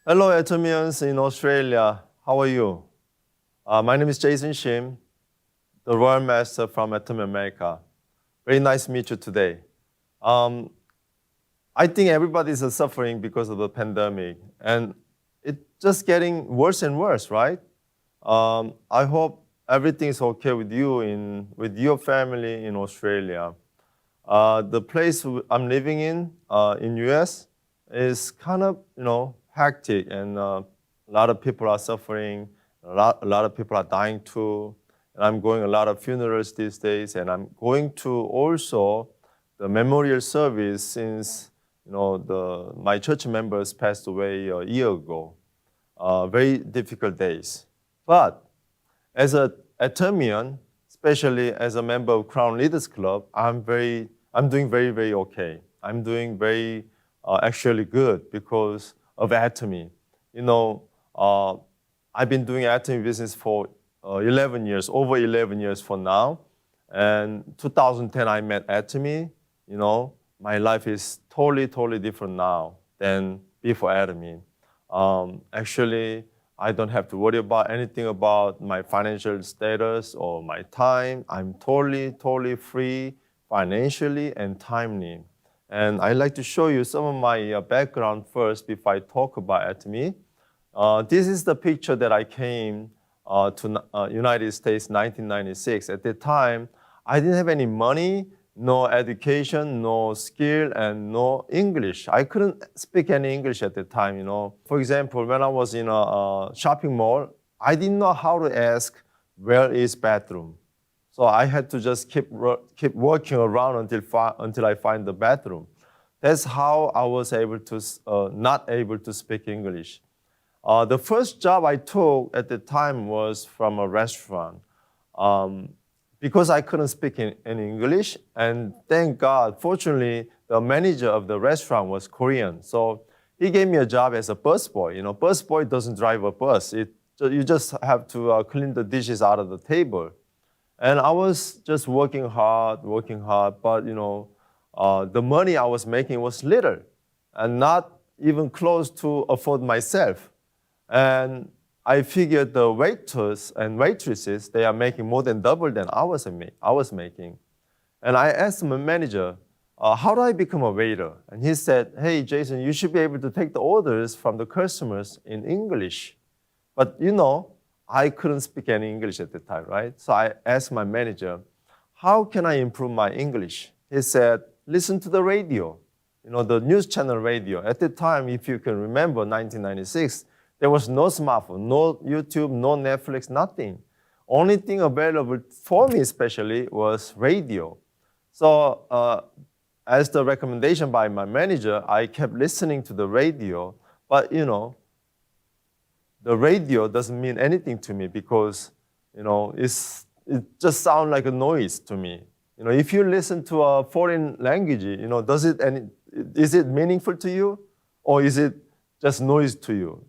Hello, Atomians in Australia. How are you? My name is Jason Shim, the Royal Master from Atomy America. Very nice to meet you today. Um, I think everybody is suffering because of the pandemic, and it's just getting worse and worse, right? I hope everything is okay with you with your family in Australia. The place I'm living in US, is kind of hectic, and a lot of people are suffering. A lot of people are dying too. And I'm going a lot of funerals these days, and I'm going to also the memorial service since my church members passed away a year ago. Very difficult days, but as a Atomian, especially as a member of Crown Leaders Club, I'm doing very, very okay. I'm doing very actually good because of Atomy. You know, uh, I've been doing Atomy business for 11 years, over 11 years for now. And 2010, I met Atomy. My life is totally, totally different now than before Atomy. Actually, I don't have to worry about anything about my financial status or my time. I'm totally, totally free financially and timely. And I'd like to show you some of my background first before I talk about Atomy. This is the picture that I came to United States 1996. At that time, I didn't have any money, no education, no skill, and no English. I couldn't speak any English at the time, For example, when I was in a shopping mall, I didn't know how to ask, where is bathroom? So I had to just keep walking around until I find the bathroom. That's how I was not able to speak English. The first job I took at the time was from a restaurant. Because I couldn't speak in English, and thank God, fortunately, the manager of the restaurant was Korean. So he gave me a job as a busboy. Busboy doesn't drive a bus. You just have to clean the dishes out of the table. And I was just working hard, but the money I was making was little and not even close to afford myself. And I figured the waiters and waitresses, they are making more than double than I was making. And I asked my manager, how do I become a waiter? And he said, hey, Jason, you should be able to take the orders from the customers in English. But I couldn't speak any English at the time, right? So I asked my manager, how can I improve my English? He said, listen to the radio, the news channel radio. At the time, if you can remember, 1996, there was no smartphone, no YouTube, no Netflix, nothing. Only thing available for me especially was radio. So as the recommendation by my manager, I kept listening to the radio, but the radio doesn't mean anything to me because, it just sounds like a noise to me. If you listen to a foreign language, is it meaningful to you, or is it just noise to you?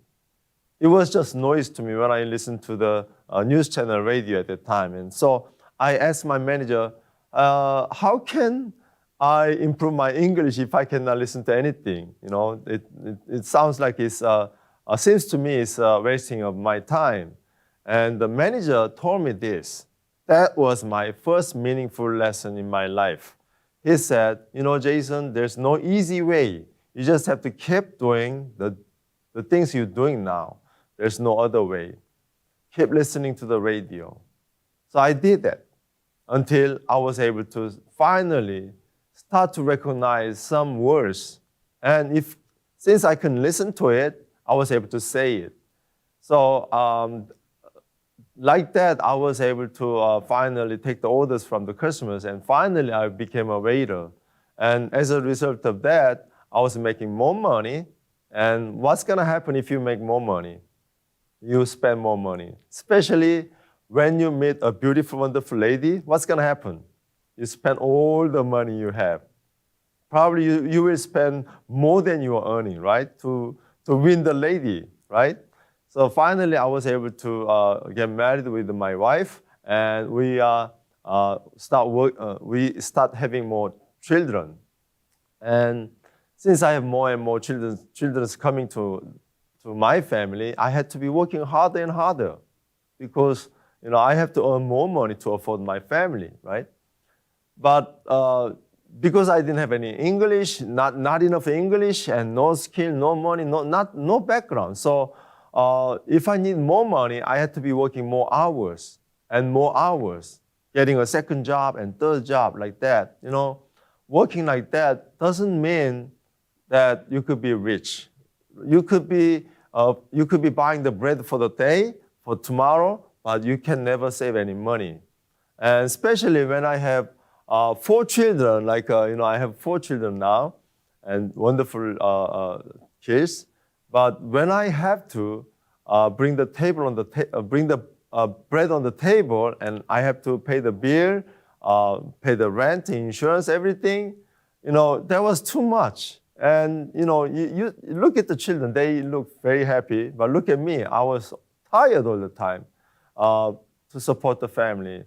It was just noise to me when I listened to the news channel radio at the time. And so I asked my manager, how can I improve my English if I cannot listen to anything? It sounds like seems to me it's a wasting of my time. And the manager told me this. That was my first meaningful lesson in my life. He said, Jason, there's no easy way. You just have to keep doing the things you're doing now. There's no other way. Keep listening to the radio. So I did that until I was able to finally start to recognize some words. And since I can listen to it, I was able to say it. So like that, I was able to finally take the orders from the customers, and finally I became a waiter. And as a result of that, I was making more money. And what's gonna happen if you make more money? You spend more money. Especially when you meet a beautiful, wonderful lady, what's gonna happen? You spend all the money you have. Probably you will spend more than you are earning, right? To win the lady, right? So finally, I was able to get married with my wife, and we start having more children. And since I have more and more children coming to to my family, I had to be working harder and harder because I have to earn more money to afford my family, right? But because I didn't have any English, not enough English, and no skill, no money, no background. So if I need more money, I had to be working more hours and more hours, getting a second job and third job like that. Working like that doesn't mean that you could be rich. You could be buying the bread for the day, for tomorrow, but you can never save any money. And especially when I have 4 children, I have 4 children now, and wonderful kids. But when I have to bring the bread on the table, and I have to pay the bill, pay the rent, insurance, everything, that was too much. And you look at the children; they look very happy. But look at me; I was tired all the time to support the family,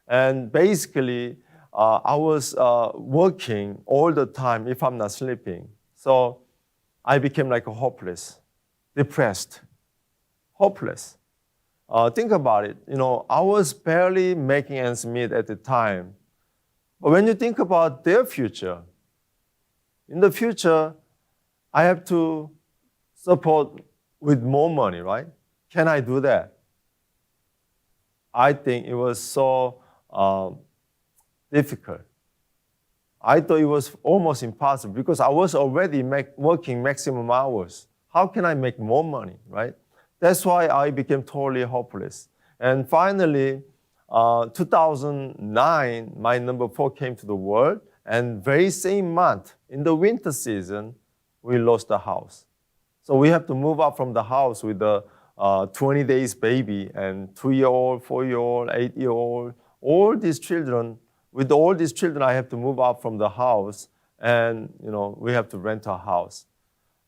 and basically. I was working all the time if I'm not sleeping. So I became like hopeless, depressed, hopeless. Think about it. I was barely making ends meet at the time. But when you think about their future, in the future, I have to support with more money, right? Can I do that? I think it was so difficult. I thought it was almost impossible because I was already working maximum hours. How can I make more money, right? That's why I became totally hopeless. And finally, 2009, my number 4 came to the world, and very same month, in the winter season, we lost the house. So we have to move out from the house with a 20 days baby and 2-year-old, 4-year-old, 8-year-old, all these children. With all these children, I have to move out from the house, and we have to rent a house.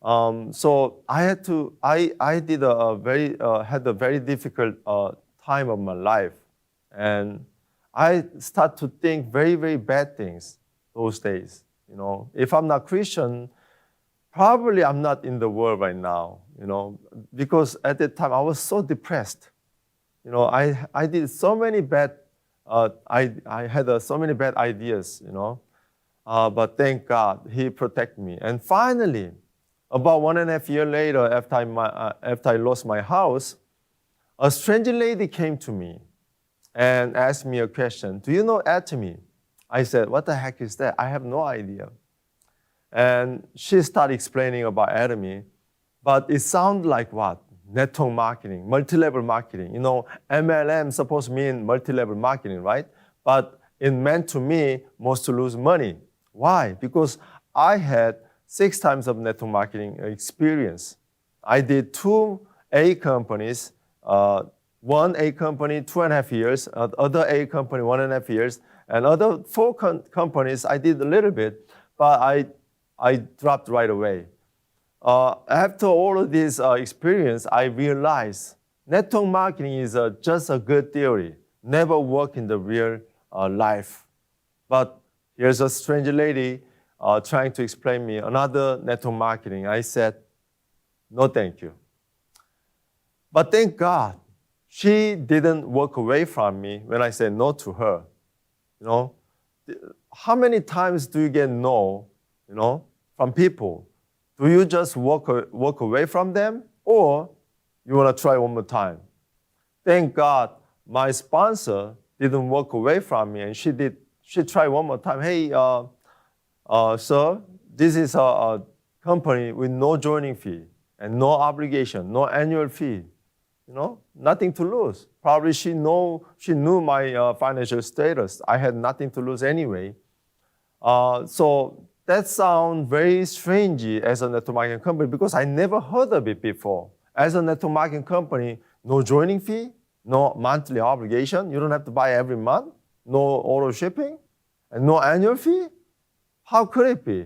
So I had to. I did had a very difficult time of my life, and I start to think very, very bad things those days. If I'm not Christian, probably I'm not in the world right now. Because at that time I was so depressed. I did so many bad. I had so many bad ideas, but thank God, He protected me. And finally, about 1.5 years later, after I lost my house, a strange lady came to me and asked me a question. Do you know Atomy? I said, what the heck is that? I have no idea. And she started explaining about Atomy, but it sounded like what? Network marketing, multi-level marketing. MLM supposed to mean multi-level marketing, right? But it meant to me most to lose money. Why? Because I had 6 times of network marketing experience. I did 2 A companies, one A company 2.5 years, other A company 1.5 years, and other 4 companies I did a little bit, but I dropped right away. After all of this experience, I realized network marketing is just a good theory, never work in the real life. But here's a strange lady trying to explain me another network marketing. I said, no, thank you. But thank God, she didn't walk away from me when I said no to her. How many times do you get no, from people? Do you just walk away from them, or you want to try one more time? Thank God, my sponsor didn't walk away from me, and she tried one more time. Hey, sir, this is a company with no joining fee and no obligation, no annual fee. Nothing to lose. Probably she knew my financial status. I had nothing to lose anyway. So that sounds very strange as a network marketing company because I never heard of it before. As a network marketing company, no joining fee, no monthly obligation. You don't have to buy every month. No auto shipping, and no annual fee. How could it be?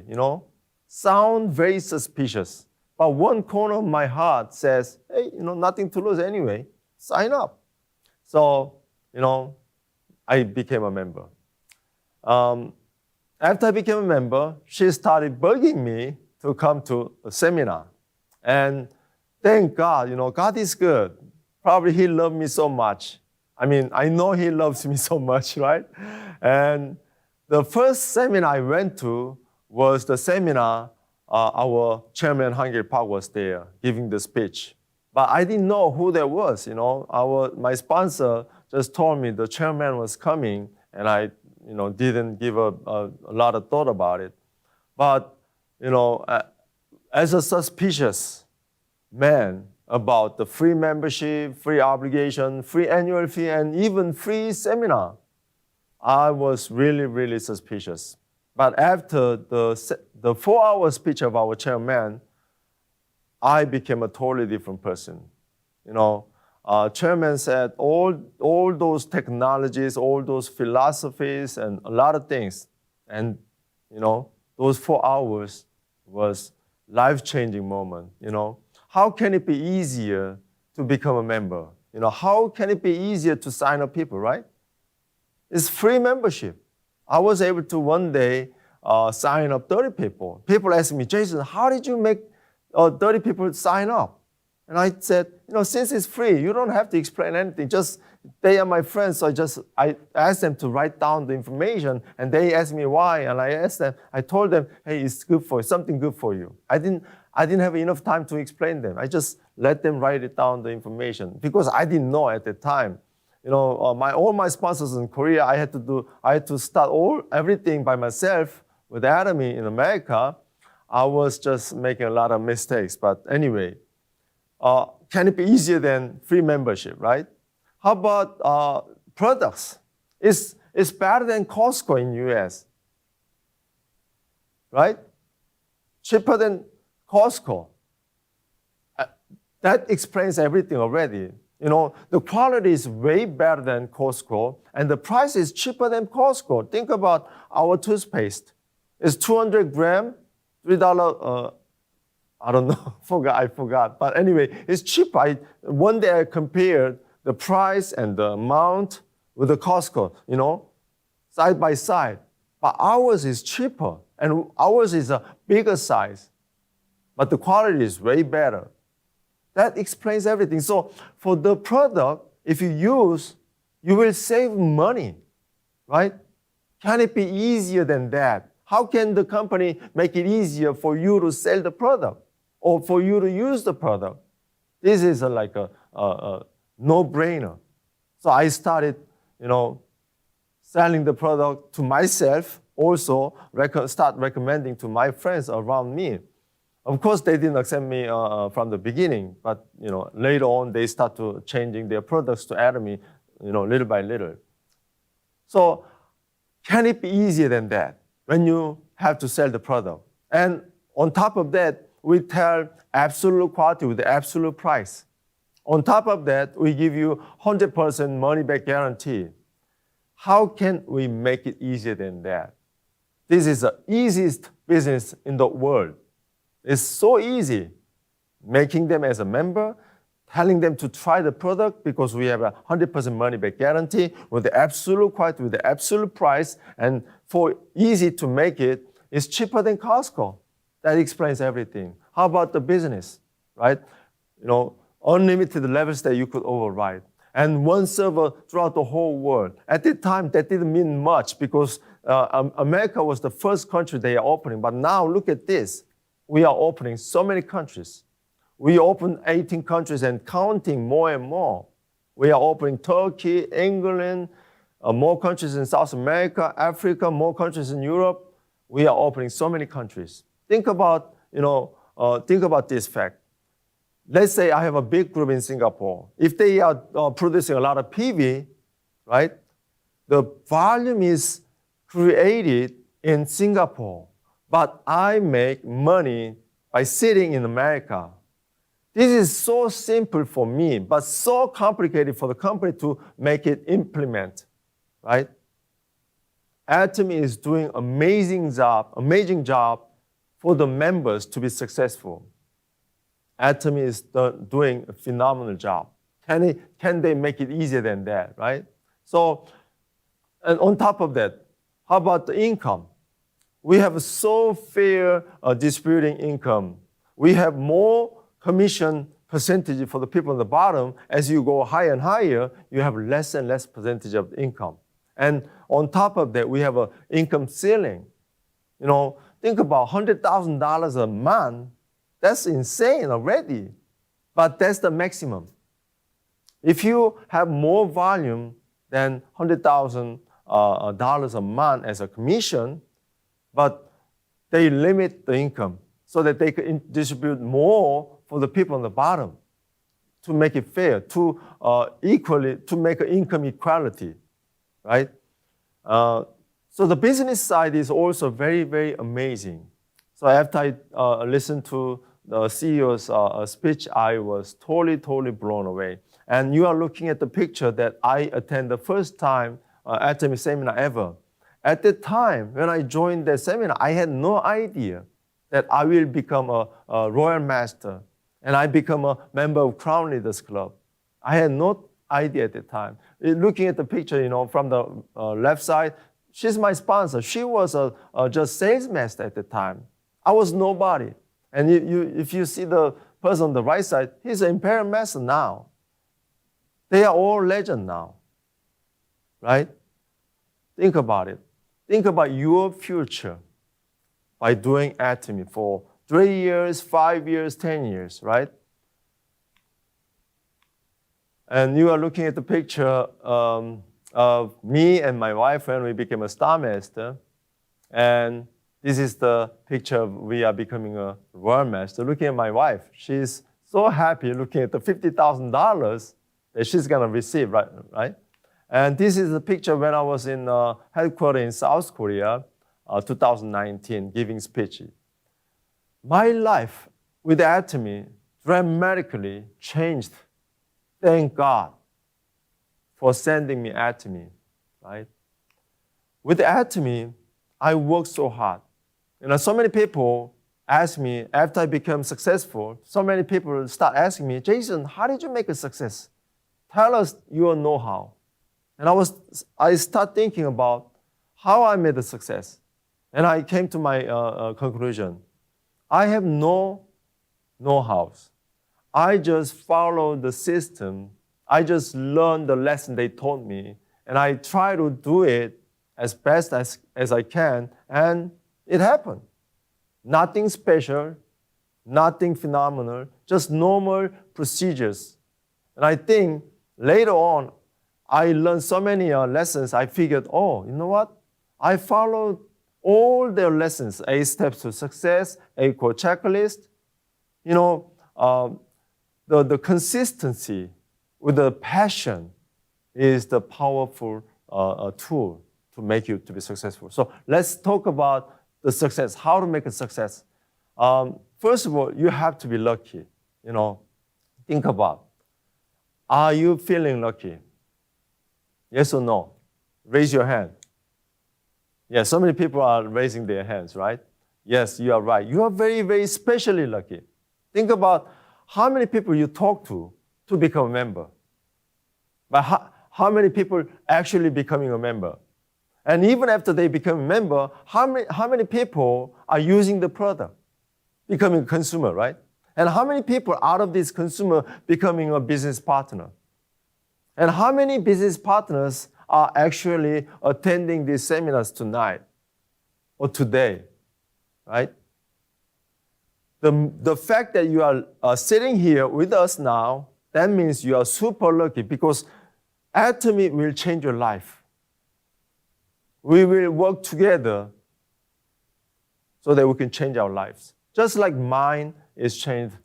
Sound very suspicious. But one corner of my heart says, hey, nothing to lose anyway. Sign up. So, I became a member. After I became a member, she started bugging me to come to a seminar. And thank God, God is good. Probably He loved me so much. I mean, I know He loves me so much, right? And the first seminar I went to was the seminar our chairman Hungary Park was there giving the speech. But I didn't know who that was, my sponsor just told me the chairman was coming, and I, didn't give a lot of thought about it. But, as a suspicious man about the free membership, free obligation, free annual fee, and even free seminar, I was really, really suspicious. But after the 4-hour speech of our chairman, I became a totally different person. Chairman said all those technologies, all those philosophies, and a lot of things. And, those 4 hours was life-changing moment, How can it be easier to become a member? How can it be easier to sign up people, right? It's free membership. I was able to one day sign up 30 people. People ask me, Jason, how did you make 30 people sign up? And I said, since it's free, you don't have to explain anything. Just, they are my friends, so I asked them to write down the information, and they asked me why, and I told them, hey, it's good for you, something good for you. I didn't have enough time to explain them. I just let them write it down, the information, because I didn't know at the time. All my sponsors in Korea, I had to start everything by myself with Atomy in America. I was just making a lot of mistakes, but anyway. Can it be easier than free membership, right? How about products? It's better than Costco in US, right? Cheaper than Costco. That explains everything already. The quality is way better than Costco, and the price is cheaper than Costco. Think about our toothpaste. It's 200 grams, $3. I don't know, I forgot. But anyway, it's cheap. One day I compared the price and the amount with the Costco, side by side. But ours is cheaper, and ours is a bigger size. But the quality is way better. That explains everything. So for the product, if you use, you will save money, right? Can it be easier than that? How can the company make it easier for you to sell the product or for you to use the product? This is like a no-brainer. So I started, selling the product to myself, also start recommending to my friends around me. Of course, they didn't accept me from the beginning, but later on they start to changing their products to Atomy, little by little. So can it be easier than that when you have to sell the product? And on top of that, we tell absolute quality with the absolute price. On top of that, we give you 100% money-back guarantee. How can we make it easier than that? This is the easiest business in the world. It's so easy making them as a member, telling them to try the product because we have a 100% money-back guarantee with the absolute quality, with the absolute price, and for easy to make it, it's cheaper than Costco. That explains everything. How about the business, right? Unlimited levels that you could override. And one server throughout the whole world. At the time, that didn't mean much because America was the first country they are opening. But now look at this. We are opening so many countries. We opened 18 countries and counting more and more. We are opening Turkey, England, more countries in South America, Africa, more countries in Europe. We are opening so many countries. Think about this fact. Let's say I have a big group in Singapore. If they are producing a lot of PV, right, the volume is created in Singapore, but I make money by sitting in America. This is so simple for me, but so complicated for the company to make it implement, right? Atomy is doing amazing job for the members to be successful. Atomy is doing a phenomenal job. Can they make it easier than that, right? So, and on top of that, how about the income? We have so fair distributing income. We have more commission percentage for the people on the bottom. As you go higher and higher, you have less and less percentage of income. And on top of that, we have an income ceiling. Think about $100,000 a month. That's insane already. But that's the maximum. If you have more volume than $100,000 a month as a commission, but they limit the income so that they can distribute more for the people on the bottom to make it fair, to make an income equality, right? So the business side is also very, very amazing. So after I listened to the CEO's speech, I was totally blown away. And you are looking at the picture that I attended the first time Atomy seminar ever. At the time, when I joined that seminar, I had no idea that I will become a Royal Master and I become a member of Crown Leaders Club. I had no idea at the time. Looking at the picture, from the left side, she's my sponsor. She was just sales master at the time. I was nobody. And if you see the person on the right side, he's an Imperial Master now. They are all legends now, right? Think about it. Think about your future by doing Atomy for 3 years, 5 years, 10 years, right? And you are looking at the picture of me and my wife when we became a Star Master. And this is the picture of we are becoming a Royal Master. Looking at my wife, she's so happy looking at the $50,000 that she's going to receive, right? And this is a picture when I was in headquarters in South Korea, 2019, giving speech. My life with Atomy dramatically changed. Thank God for sending me Atomy, right? With Atomy, I worked so hard. So many people ask me, after I become successful, so many people start asking me, Jason, how did you make a success? Tell us your know-how. And I start thinking about how I made a success. And I came to my conclusion. I have no know-hows. I just follow the system. I just learned the lesson they taught me. And I try to do it as best as I can. And it happened. Nothing special, nothing phenomenal, just normal procedures. And I think later on, I learned so many lessons. I figured, you know what? I followed all their lessons, 8 steps to success, 8 core checklist. The consistency with the passion is the powerful tool to make you to be successful. So let's talk about the success, how to make a success. First of all, you have to be lucky. Think about, are you feeling lucky? Yes or no? Raise your hand. Yeah, so many people are raising their hands, right? Yes, you are right. You are very, very specially lucky. Think about how many people you talk to become a member. But how many people actually becoming a member? And even after they become a member, how many people are using the product, becoming a consumer, right? And how many people out of this consumer becoming a business partner? And how many business partners are actually attending these seminars tonight or today, right? The fact that you are sitting here with us now, that means you are super lucky because Atomy will change your life. We will work together so that we can change our lives. Just like mine is changed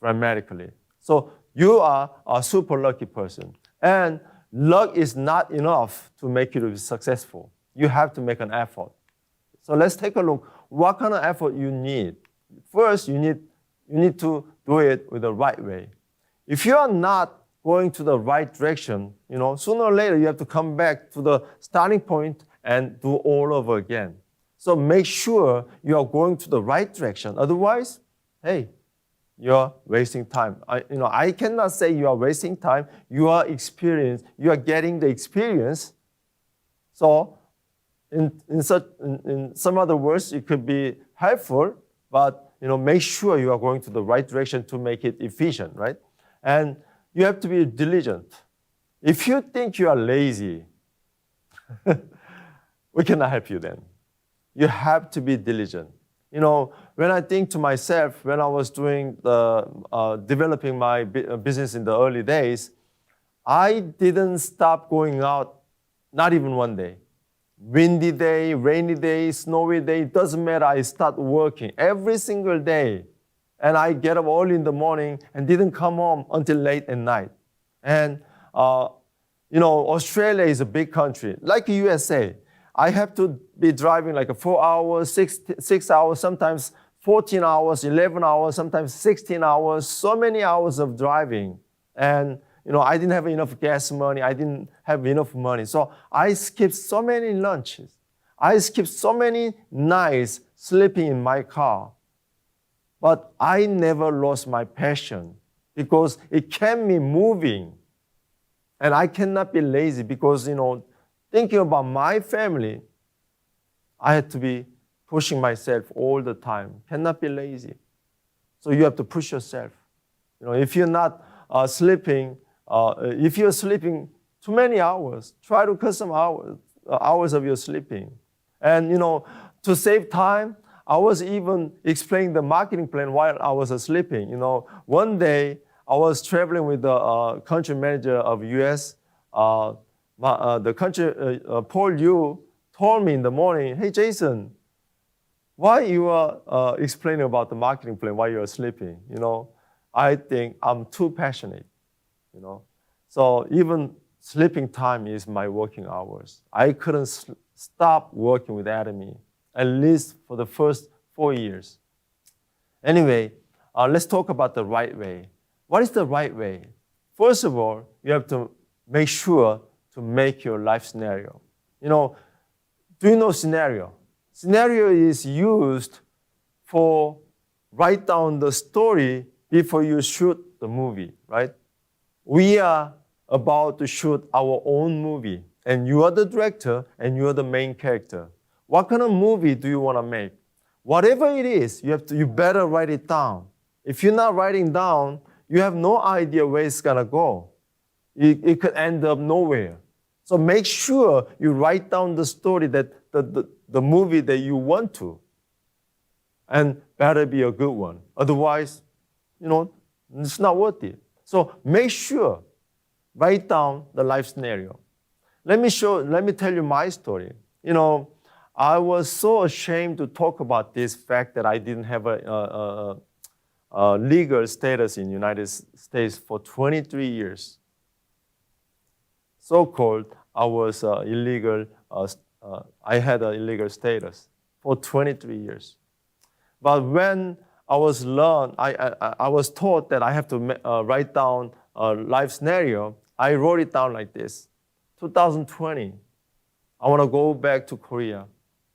dramatically. So you are a super lucky person. And luck is not enough to make you to be successful. You have to make an effort. So let's take a look. What kind of effort you need? First, you need to do it with the right way. If you are not going to the right direction, sooner or later you have to come back to the starting point and do all over again. So make sure you are going to the right direction. Otherwise, hey, you're wasting time. I cannot say you are wasting time. You are getting the experience. So in some other words, it could be helpful, but make sure you are going to the right direction to make it efficient, right? And you have to be diligent. If you think you are lazy, we cannot help you then. You have to be diligent. When I think to myself, when I was doing developing my business in the early days, I didn't stop going out, not even one day. Windy day, rainy day, snowy day, it doesn't matter. I start working every single day. And I get up early in the morning and didn't come home until late at night. And, Australia is a big country, like USA. I have to be driving like 4 hours, 6 hours, sometimes 14 hours, 11 hours, sometimes 16 hours, so many hours of driving. And, I didn't have enough gas money. I didn't have enough money. So I skipped so many lunches. I skipped so many nights sleeping in my car. But I never lost my passion because it kept me moving. And I cannot be lazy because, thinking about my family, I had to be pushing myself all the time. Cannot be lazy. So you have to push yourself. If you're not sleeping, if you're sleeping too many hours, try to cut some hours of your sleeping. And, to save time, I was even explaining the marketing plan while I was sleeping. One day I was traveling with the country manager of US. The country, Paul Yu, told me in the morning, "Hey, Jason, why you are explaining about the marketing plan while you're sleeping?" I think I'm too passionate. So even sleeping time is my working hours. I couldn't stop working with Atomy, at least for the first 4 years. Anyway, let's talk about the right way. What is the right way? First of all, you have to make sure to make your life scenario. Do you know scenario? Scenario is used for write down the story before you shoot the movie, right? We are about to shoot our own movie, and you are the director, and you are the main character. What kind of movie do you want to make? Whatever it is, you better write it down. If you're not writing down, you have no idea where it's gonna go. It could end up nowhere. So make sure you write down the story that the movie that you want to, and better be a good one. Otherwise, it's not worth it. So make sure, write down the life scenario. Let me tell you my story. I was so ashamed to talk about this fact that I didn't have a legal status in the United States for 23 years. So-called, I was illegal. I had an illegal status for 23 years. But when I was taught that I have to write down a life scenario, I wrote it down like this. 2020, I want to go back to Korea,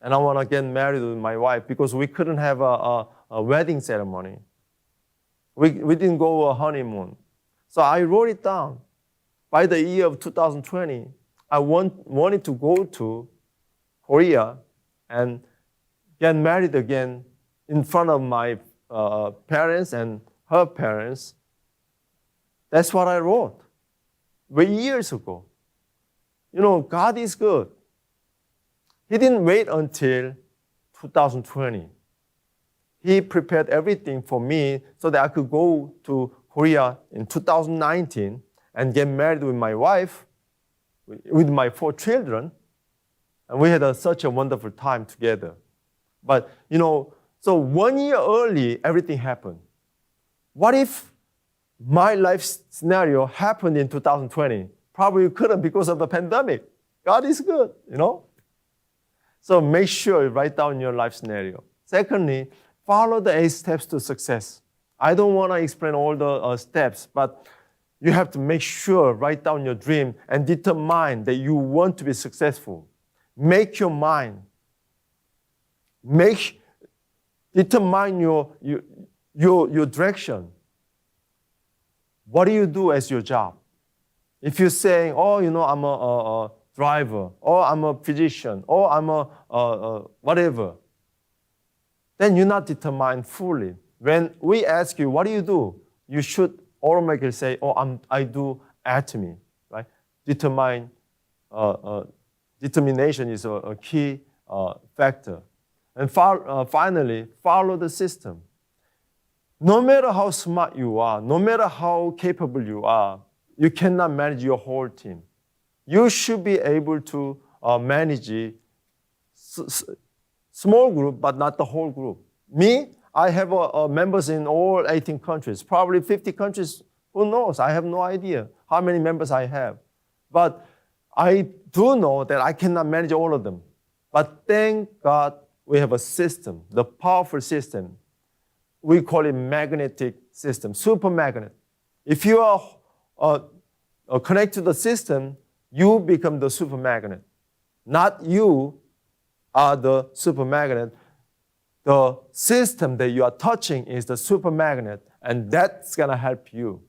and I want to get married with my wife because we couldn't have a wedding ceremony. We didn't go a honeymoon. So I wrote it down. By the year of 2020, I wanted to go to Korea and get married again in front of my parents and her parents. That's what I wrote years ago. God is good. He didn't wait until 2020. He prepared everything for me so that I could go to Korea in 2019 and get married with my wife, with my 4 children. And we had such a wonderful time together. But, so 1 year early, everything happened. What if my life scenario happened in 2020? Probably couldn't because of the pandemic. God is good, So make sure you write down your life scenario. Secondly, follow the 8 steps to success. I don't want to explain all the steps, but you have to make sure, write down your dream and determine that you want to be successful. Make your mind. Determine your direction. What do you do as your job? If you're saying, I'm a driver, or I'm a physician, or I'm a whatever, then you're not determined fully. When we ask you, what do? You should automatically say, oh, I do Atomy, right? Determination is a key factor. And finally, follow the system. No matter how smart you are, no matter how capable you are, you cannot manage your whole team. You should be able to manage a small group, but not the whole group. Me, I have members in all 18 countries, probably 50 countries. Who knows? I have no idea how many members I have. But I do know that I cannot manage all of them. But thank God we have a system, the powerful system. We call it magnetic system, super magnet. If you are connected to the system, you become the super magnet. Not you are the super magnet. The system that you are touching is the super magnet, and that's gonna help you.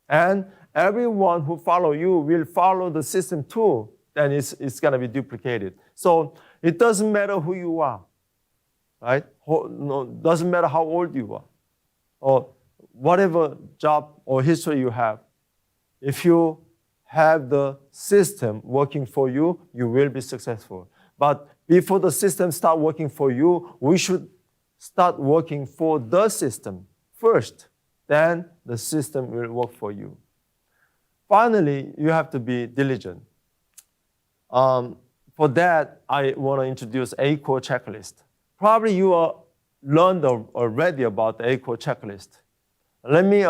And everyone who follow you will follow the system too, then it's gonna be duplicated. So it doesn't matter who you are, right? Doesn't matter how old you are, or whatever job or history you have. If you have the system working for you, you will be successful. But before the system start working for you, we should start working for the system first. Then the system will work for you. Finally, you have to be diligent. For that, I want to introduce Accrued checklist. Probably you learned already about the Accrued checklist. Let me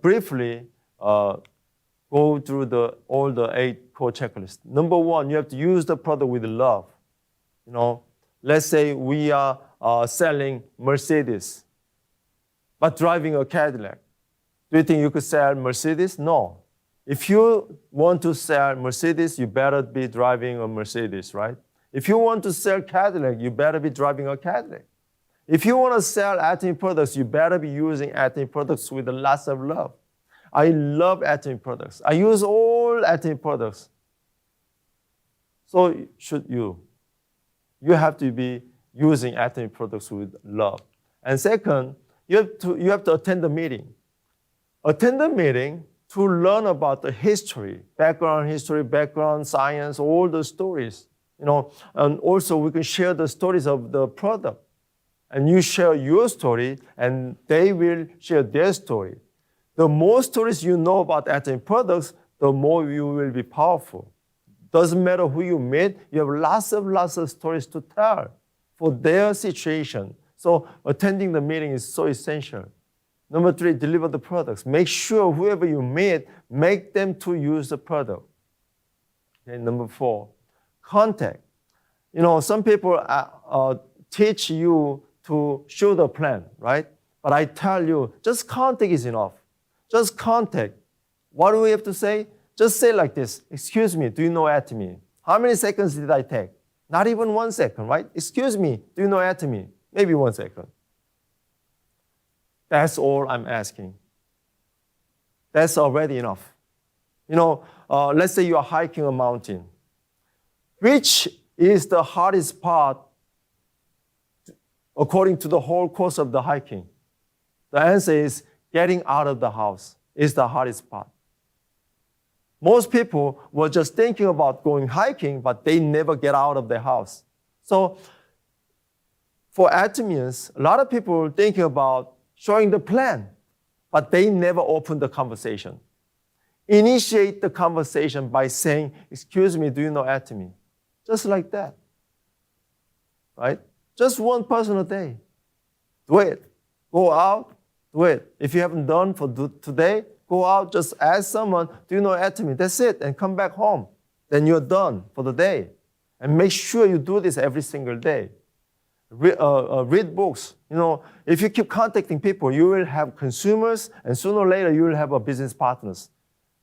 briefly go through all the 8 core checklists. Number 1, you have to use the product with love. Let's say we are selling Mercedes, but driving a Cadillac. Do you think you could sell Mercedes? No. If you want to sell Mercedes, you better be driving a Mercedes, right? If you want to sell Cadillac, you better be driving a Cadillac. If you want to sell Atomy products, you better be using Atomy products with lots of love. I love Atomy products. I use all Atomy products. So should you. You have to be using Atomy products with love. And second, you have to attend the meeting. Attend the meeting to learn about the history, background science, all the stories. And also we can share the stories of the product. And you share your story, and they will share their story. The more stories you know about Atomy products, the more you will be powerful. Doesn't matter who you meet, you have lots of stories to tell for their situation. So attending the meeting is so essential. Number 3, deliver the products. Make sure whoever you meet, make them to use the product. Okay, number 4, contact. Some people teach you to show the plan, right? But I tell you, just contact is enough. Just contact. What do we have to say? Just say like this, excuse me, do you know Atomy? How many seconds did I take? Not even 1 second, right? Excuse me, do you know Atomy? Maybe 1 second. That's all I'm asking. That's already enough. Let's say you are hiking a mountain. Which is the hardest part according to the whole course of the hiking? The answer is getting out of the house is the hardest part. Most people were just thinking about going hiking, but they never get out of their house. So for Atomians, a lot of people are thinking about showing the plan, but they never open the conversation. Initiate the conversation by saying, excuse me, do you know Atomy? Just like that, right? Just 1 person a day. Do it. Go out, do it. If you haven't done for today, go out, just ask someone, do you know Atomy? That's it, and come back home. Then you're done for the day. And make sure you do this every single day. Read books. If you keep contacting people, you will have consumers, and sooner or later you will have business partners.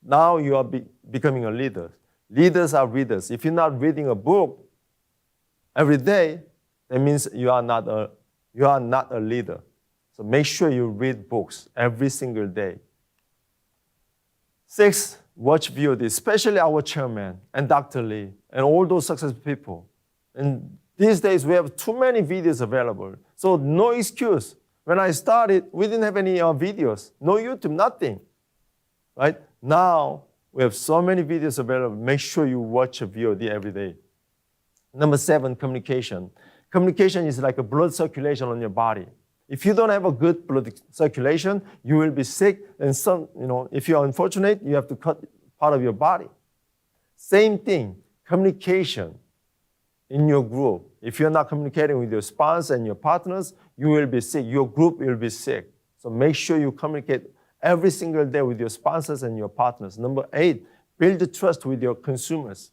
Now you are becoming a leader. Leaders are readers. If you're not reading a book every day, that means you are not a leader. So make sure you read books every single day. 6, watch VOD, especially our chairman and Dr. Lee and all those successful people. And these days, we have too many videos available. So no excuse. When I started, we didn't have any videos, no YouTube, nothing. right? Now, we have so many videos available. Make sure you watch a VOD every day. Number 7, communication. Communication is like a blood circulation on your body. If you don't have a good blood circulation, you will be sick. And if you're unfortunate, you have to cut part of your body. Same thing, communication in your group. If you're not communicating with your spouse and your partners, you will be sick. Your group will be sick. So make sure you communicate every single day with your sponsors and your partners. Number 8, build the trust with your consumers.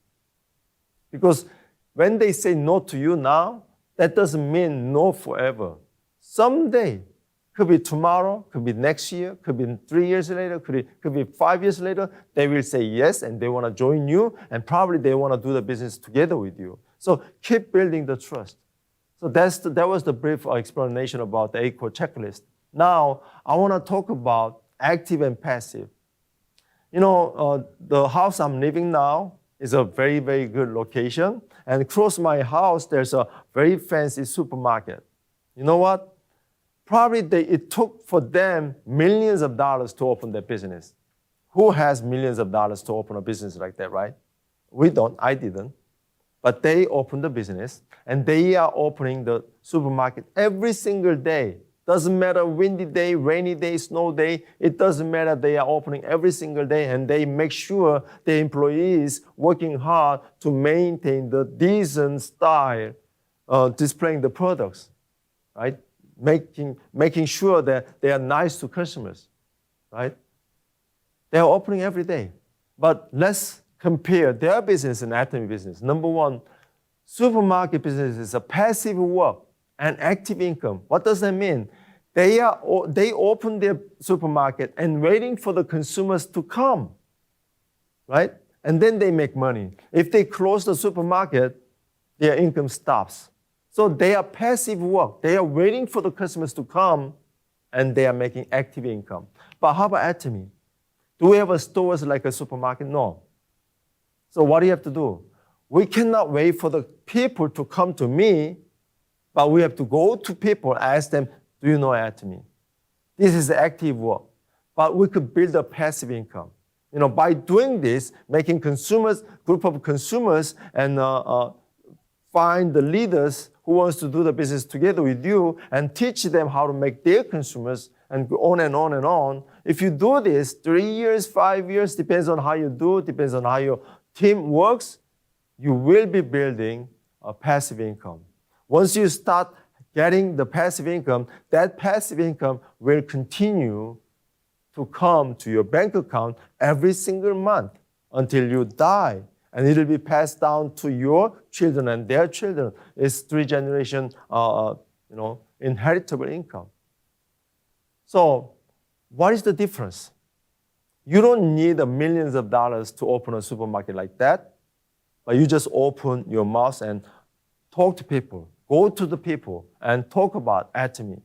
Because when they say no to you now, that doesn't mean no forever. Someday, could be tomorrow, could be next year, could be 3 years later, could be 5 years later, they will say yes and they want to join you and probably they want to do the business together with you. So keep building the trust. So that was the brief explanation about the 8-core checklist. Now, I want to talk about active and passive. The house I'm living now is a very, very good location. And across my house, there's a very fancy supermarket. You know what? Probably it took for them millions of dollars to open their business. Who has millions of dollars to open a business like that, right? We don't. I didn't. But they opened the business, and they are opening the supermarket every single day. Doesn't matter windy day, rainy day, snow day. It doesn't matter. They are opening every single day, and they make sure the employees working hard to maintain the decent style, displaying the products, right? Making sure that they are nice to customers, right? They are opening every day. But let's compare their business and Atomy business. Number 1, supermarket business is a passive work and active income. What does that mean? They open their supermarket and waiting for the consumers to come, right? And then they make money. If they close the supermarket, their income stops. So they are passive work. They are waiting for the customers to come, and they are making active income. But how about Atomy? Do we have a stores like a supermarket? No. So what do you have to do? We cannot wait for the people to come to me, but we have to go to people, ask them, do you know Atomy? This is active work. But we could build a passive income. By doing this, making group of consumers and find the leaders who wants to do the business together with you and teach them how to make their consumers and go on and on and on. If you do this 3 years, 5 years, depends on how you do, depends on how your team works, you will be building a passive income. Once you start getting the passive income, that passive income will continue to come to your bank account every single month until you die. And it will be passed down to your children and their children. It's 3-generation, inheritable income. So, what is the difference? You don't need millions of dollars to open a supermarket like that, but you just open your mouth and talk to people. Go to the people and talk about Atomy,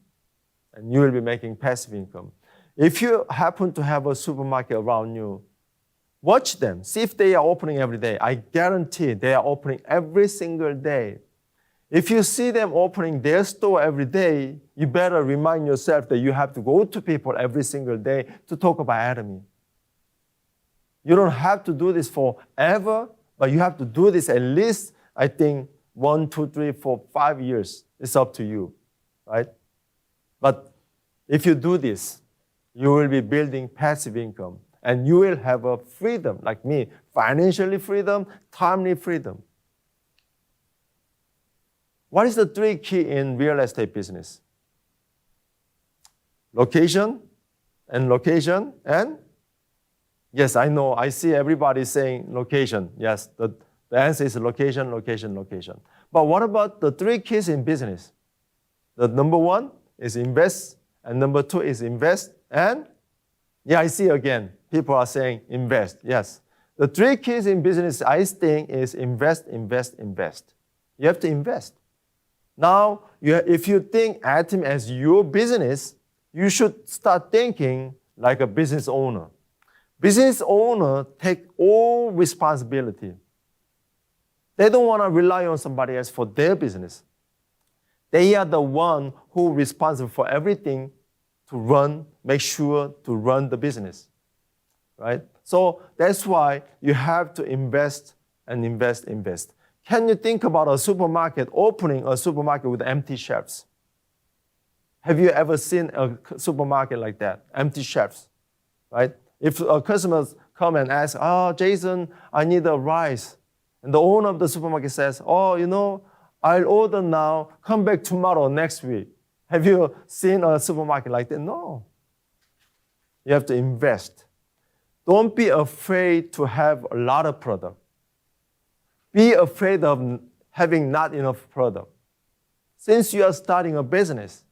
and you will be making passive income. If you happen to have a supermarket around you, watch them. See if they are opening every day. I guarantee they are opening every single day. If you see them opening their store every day, you better remind yourself that you have to go to people every single day to talk about Atomy. You don't have to do this forever, but you have to do this at least, I think, 1, 2, 3, 4, 5 years. It's up to you, right? But if you do this, you will be building passive income. And you will have a freedom, like me, financially freedom, timely freedom. What is the 3 key in real estate business? Location, and yes, I know, I see everybody saying location. Yes, the answer is location, location, location. But what about the 3 keys in business? The number 1 is invest, and number 2 is invest, and I see again, people are saying invest. Yes. The 3 keys in business, I think, is invest, invest, invest. You have to invest. Now, if you think Atomy as your business, you should start thinking like a business owner. Business owner take all responsibility. They don't want to rely on somebody else for their business. They are the one who responsible for everything to run, make sure to run the business. right? So that's why you have to invest and invest. Can you think about a supermarket, opening a supermarket with empty shelves? Have you ever seen a supermarket like that, empty shelves, right? If a customer come and ask, oh, Jason, I need a rice. And the owner of the supermarket says, oh, I'll order now, come back tomorrow, next week. Have you seen a supermarket like that? No. You have to invest. Don't be afraid to have a lot of product. Be afraid of having not enough product. Since you are starting a business,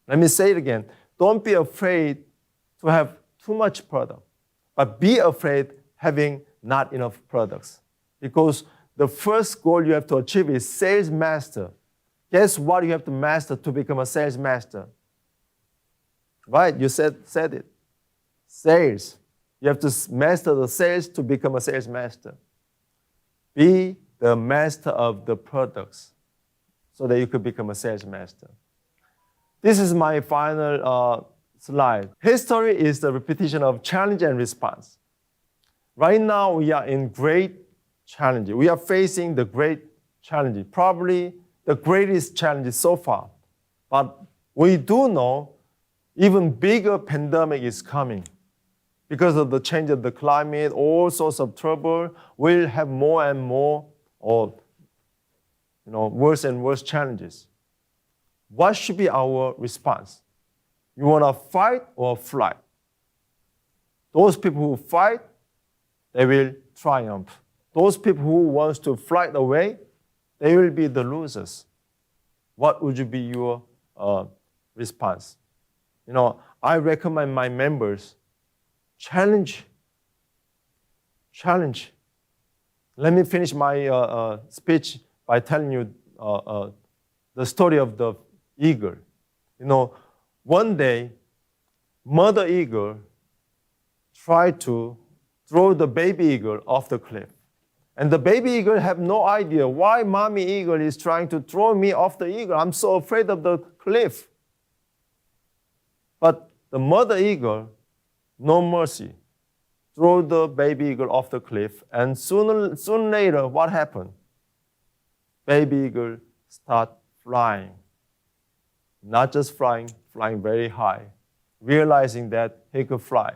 let me say it again. Don't be afraid to have too much product, but be afraid having not enough products. Because the first goal you have to achieve is sales master. Guess what you have to master to become a sales master? Right, you said it. Sales. You have to master the sales to become a sales master. Be the master of the products so that you could become a sales master. This is my final slide. History is the repetition of challenge and response. Right now, we are in great challenge. We are facing the great challenge, probably the greatest challenge so far. But we do know even bigger pandemic is coming. Because of the change of the climate, all sorts of trouble, we'll have more and more worse and worse challenges. What should be our response? You want to fight or flight? Those people who fight, they will triumph. Those people who want to flight away, they will be the losers. What would be your response? I recommend my members challenge. Let me finish my speech by telling you the story of the eagle. One day, mother eagle tried to throw the baby eagle off the cliff. And the baby eagle have no idea why mommy eagle is trying to throw me off the eagle. I'm so afraid of the cliff. But the mother eagle, no mercy, threw the baby eagle off the cliff. And soon later, what happened? Baby eagle start flying. Not just flying very high, realizing that he could fly.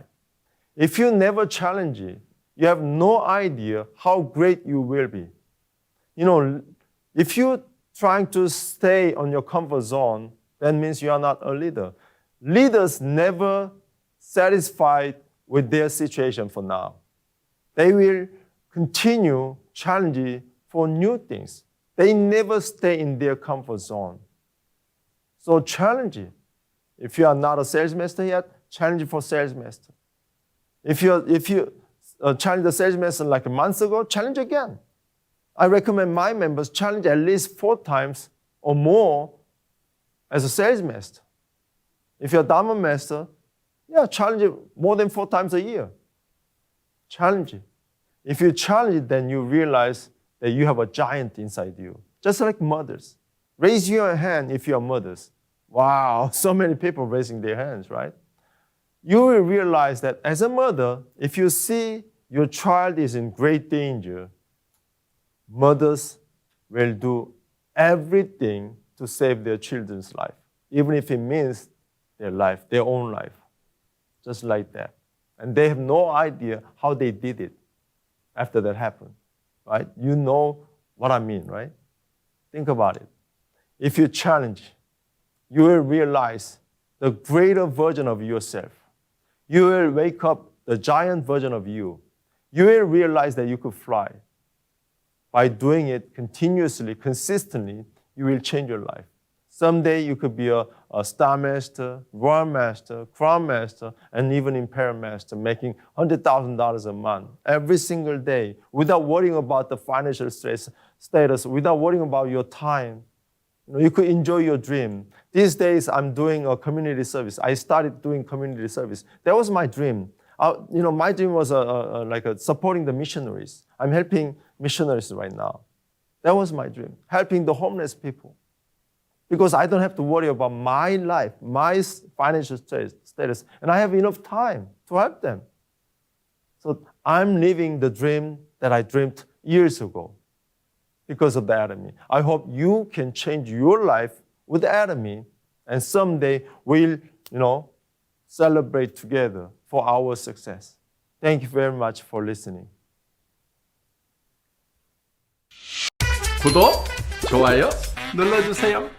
If you never challenge it, you have no idea how great you will be. If you're trying to stay on your comfort zone, that means you are not a leader. Leaders never satisfied with their situation for now. They will continue challenging for new things. They never stay in their comfort zone. So challenge it. If you are not a sales master yet, challenge for sales master. If you challenge the sales master like a month ago, challenge again. I recommend my members challenge at least 4 times or more as a sales master. If you're a Dharma master, challenge it more than 4 times a year. Challenge it. If you challenge it, then you realize that you have a giant inside you. Just like mothers. Raise your hand if you're mothers. Wow, so many people raising their hands, right? You will realize that as a mother, if you see your child is in great danger, mothers will do everything to save their children's life, even if it means their life, their own life, just like that. And they have no idea how they did it after that happened, right? You know what I mean, right? Think about it. If you challenge, you will realize the greater version of yourself. You will wake up the giant version of you. You will realize that you could fly. By doing it continuously, consistently, you will change your life. Someday you could be a Star Master, Royal Master, Crown Master, and even Imperial Master, making $100,000 a month every single day without worrying about the financial status, without worrying about your time. You could enjoy your dream. These days, I'm doing a community service. I started doing community service. That was my dream. My dream was supporting the missionaries. I'm helping missionaries right now. That was my dream, helping the homeless people. Because I don't have to worry about my life, my financial status, and I have enough time to help them. So I'm living the dream that I dreamed years ago because of the Atomy. I hope you can change your life with the Atomy, and someday we'll, celebrate together for our success. Thank you very much for listening. 구독, 좋아요 눌러주세요.